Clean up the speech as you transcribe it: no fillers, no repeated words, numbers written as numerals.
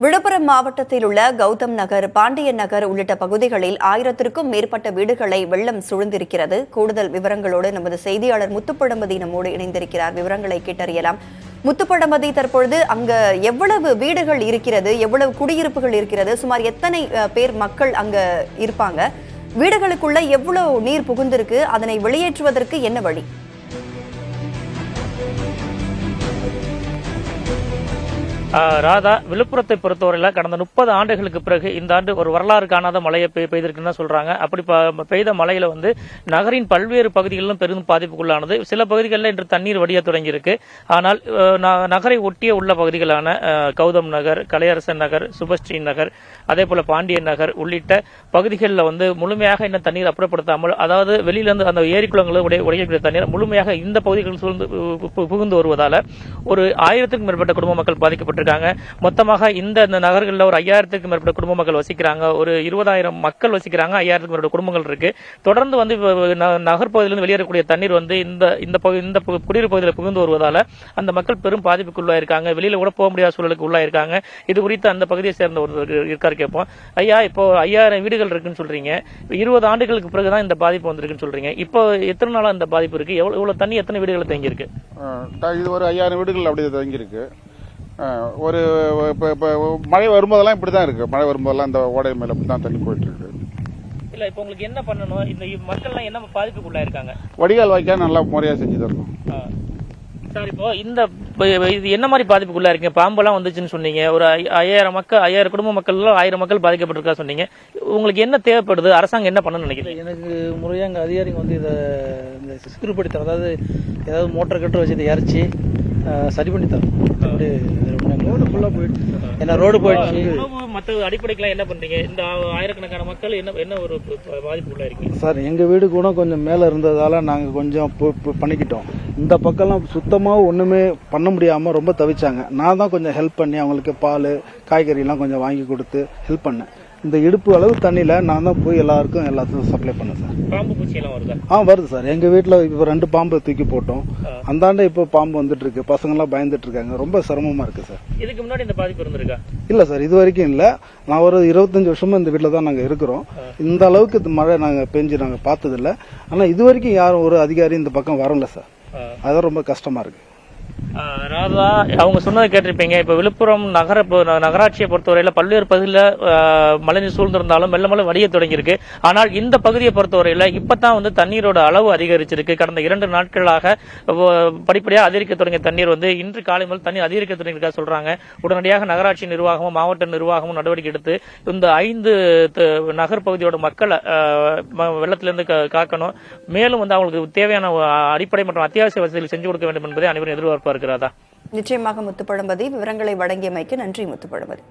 விழுப்புரம் மாவட்டத்தில் உள்ள கௌதம் நகர், பாண்டியன் நகர் உள்ளிட்ட பகுதிகளில் 1000க்கும் மேற்பட்ட வீடுகளை வெள்ளம் சூழ்ந்திருக்கிறது. கூடுதல் விவரங்களோடு நமது செய்தியாளர் முத்துப்பழம்பதி நம்மோடு இணைந்திருக்கிறார். விவரங்களை கேட்டறியலாம். முத்துப்பழம்பதி, தற்பொழுது அங்க எவ்வளவு வீடுகள் இருக்கிறது, எவ்வளவு குடியிருப்புகள் இருக்கிறது, சுமார் எத்தனை பேர் மக்கள் அங்க இருப்பாங்க, வீடுகளுக்குள்ள எவ்வளவு நீர் புகுந்திருக்கு, அதனை வெளியேற்றுவதற்கு என்ன வழி? ராதா, விழுப்புரத்தை பொறுத்தவரையில் கடந்த 30 ஆண்டுகளுக்கு பிறகு இந்த ஆண்டு ஒரு வரலாறு காணாத மழையை பெய்திருக்குன்னு சொல்றாங்க. அப்படி பெய்த மழையில நகரின் பல்வேறு பகுதிகளிலும் பெரும் பாதிப்புக்குள்ளானது. சில பகுதிகளில் இன்று தண்ணீர் வடிய தொடங்கியிருக்கு. ஆனால் நகரை ஒட்டிய உள்ள பகுதிகளான கௌதம் நகர், கலையரசன் நகர், சுபஸ்ரீ நகர், அதே போல பாண்டியன் நகர் உள்ளிட்ட பகுதிகளில் முழுமையாக இன்னும் தண்ணீர் அப்புறப்படுத்தாமல், அதாவது வெளியிலிருந்து அந்த ஏரி குளங்களும் உடையக்கூடிய தண்ணீர் முழுமையாக இந்த பகுதிகளில் சூழ்ந்து புகுந்து வருவதால ஒரு 1000க்கும் மேற்பட்ட குடும்ப மக்கள் பாதிக்கப்பட்டு மொத்தமாக இந்த நகர்களில் ஒரு 5000க்கும் மேற்பட்ட குடும்ப மக்கள் வசிக்கிறாங்க. ஒரு 20000 மக்கள் வசிக்கிறாங்க. 5000க்கும் மேற்பட்ட குடும்பங்கள் இருக்கு. தொடர்ந்து நகர்பகுதியிலிருந்து வெளியேறக்கூடிய தண்ணீர் இந்த குடியிருப்பு பகுதியில் புகுந்து வருவதால அந்த மக்கள் பெரும் பாதிப்புக்கு உள்ளாயிருக்காங்க. வெளியில கூட போக முடியாத சூழலுக்கு உள்ளாயிருக்காங்க. இது குறித்து அந்த பகுதியை சேர்ந்த ஒரு இருக்காரு கேட்போம். ஐயா, இப்போ 5000 வீடுகள் இருக்குன்னு சொல்றீங்க. 20 ஆண்டுகளுக்கு பிறகுதான் இந்த பாதிப்பு வந்திருக்குன்னு சொல்றீங்க. இப்போ எத்தனை நாளா இந்த பாதிப்பு இருக்கு? எவ்வளவு தண்ணி எத்தனை வீடுகள் தேங்கி இருக்கு? இது ஒரு 5000 வீடுகள் அப்படி தேங்கி இருக்கு. ஒரு மழை வரும்போதெல்லாம் இப்படிதான் இருக்கு. மழை வரும்போதெல்லாம் இந்த ஓடை மேல அப்படிதான் தண்ணி போயிட்டு இருக்கு. இல்ல, இப்ப உங்களுக்கு என்ன பண்ணணும்? இந்த மக்கள்லாம் என்ன பாதிப்புக்குள்ளா இருக்காங்க? வடிகால் வாய்க்கா நல்லா முறையா செஞ்சு தரணும் சார். இப்போ இது என்ன மாதிரி பாதிப்புக்குள்ளா இருக்கீங்க? பாம்பெல்லாம் வந்துச்சுன்னு சொன்னீங்க. ஒரு 5000 குடும்ப மக்கள் 1000 மக்கள் பாதிக்கப்பட்டிருக்கா சொன்னீங்க. உங்களுக்கு என்ன தேவைப்படுது? அரசாங்கம் என்ன பண்ணணும்னு நினைக்கிறீங்க? எனக்கு முறையா எங்க அதிகாரிங்க இதை சீர்படுத்த, அதாவது ஏதாவது மோட்டர் கட்டர் வச்சு இதை இறச்சி சரி பண்ணி தரும். ரோடு போயிடுச்சு. மற்ற அடிப்படைக்கெல்லாம் என்ன பண்றீங்க? இந்த 1000கணக்கான மக்கள் என்ன ஒரு பாதிப்புக்குள்ள இருக்கீங்க? சார், எங்க வீடு கூட கொஞ்சம் மேல இருந்ததால நாங்க கொஞ்சம் பண்ணிக்கிட்டோம். இந்த பக்கம்லாம் சுத்தமா ஒண்ணுமே பண்ண முடியாம ரொம்ப தவிச்சாங்க. நான் தான் கொஞ்சம் ஹெல்ப் பண்ணி அவங்களுக்கு பால், காய்கறி எல்லாம் கொஞ்சம் வாங்கி கொடுத்து ஹெல்ப் பண்ணேன். இந்த இடுப்பு அளவு தண்ணியில நான் தான் போய் எல்லாத்துக்கும் சப்ளை பண்ணேன் சார். பாம்பு பூச்சி எல்லாம் வருதா? வருது சார். எங்க வீட்டுல இப்ப 2 பாம்பு தூக்கி போட்டோம். அந்தாண்ட இப்ப பாம்பு வந்துட்டு இருக்கு. பசங்க எல்லாம் பயந்துட்டு இருக்காங்க. ரொம்ப சிரமமா இருக்கு சார். இதுக்கு முன்னாடி இந்த பாதிப்பு இருந்திருக்கா? இல்ல சார், இது வரைக்கும் இல்ல. நான் ஒரு 25 வருஷமா இந்த வீட்டுல தான் நாங்க இருக்கிறோம். இந்த அளவுக்கு மழை நாங்க பெஞ்சு நாங்க பார்த்தது இல்ல. ஆனா இது வரைக்கும் யாரும் ஒரு அதிகாரி இந்த பக்கம் வரல சார். அதான் ரொம்ப கஷ்டமா இருக்கு. ராதா, அவங்க சொன்னதை கேட்டிருப்பீங்க. இப்ப விழுப்புரம் நகராட்சியை பொறுத்தவரையில பல்வேறு பகுதியில் மழைநீர் சூழ்ந்திருந்தாலும் மெல்ல மெல்ல வடிய தொடங்கியிருக்கு. ஆனால் இந்த பகுதியை பொறுத்தவரையில இப்பதான் தண்ணீரோட அளவு அதிகரிச்சிருக்கு. கடந்த 2 நாட்களாக படிப்படியாக அதிகரிக்க தொடங்கிய தண்ணீர் இன்று காலை முதல் தண்ணீர் அதிகரிக்க தொடங்கியிருக்கா சொல்றாங்க. உடனடியாக நகராட்சி நிர்வாகமும் மாவட்ட நிர்வாகமும் நடவடிக்கை எடுத்து இந்த 5 நகர் பகுதியோட மக்களை வெள்ளத்திலிருந்து காக்கணும். மேலும் அவங்களுக்கு தேவையான அடிப்படை மற்றும் அத்தியாவசிய வசதிகள் செஞ்சு கொடுக்க வேண்டும் என்பதை அனைவரும் எதிர்பார்ப்பார். நிச்சயமாக முத்துப்பழம்பதி, விவரங்களை வழங்கியமைக்கு நன்றி முத்துப்பழம்பதி.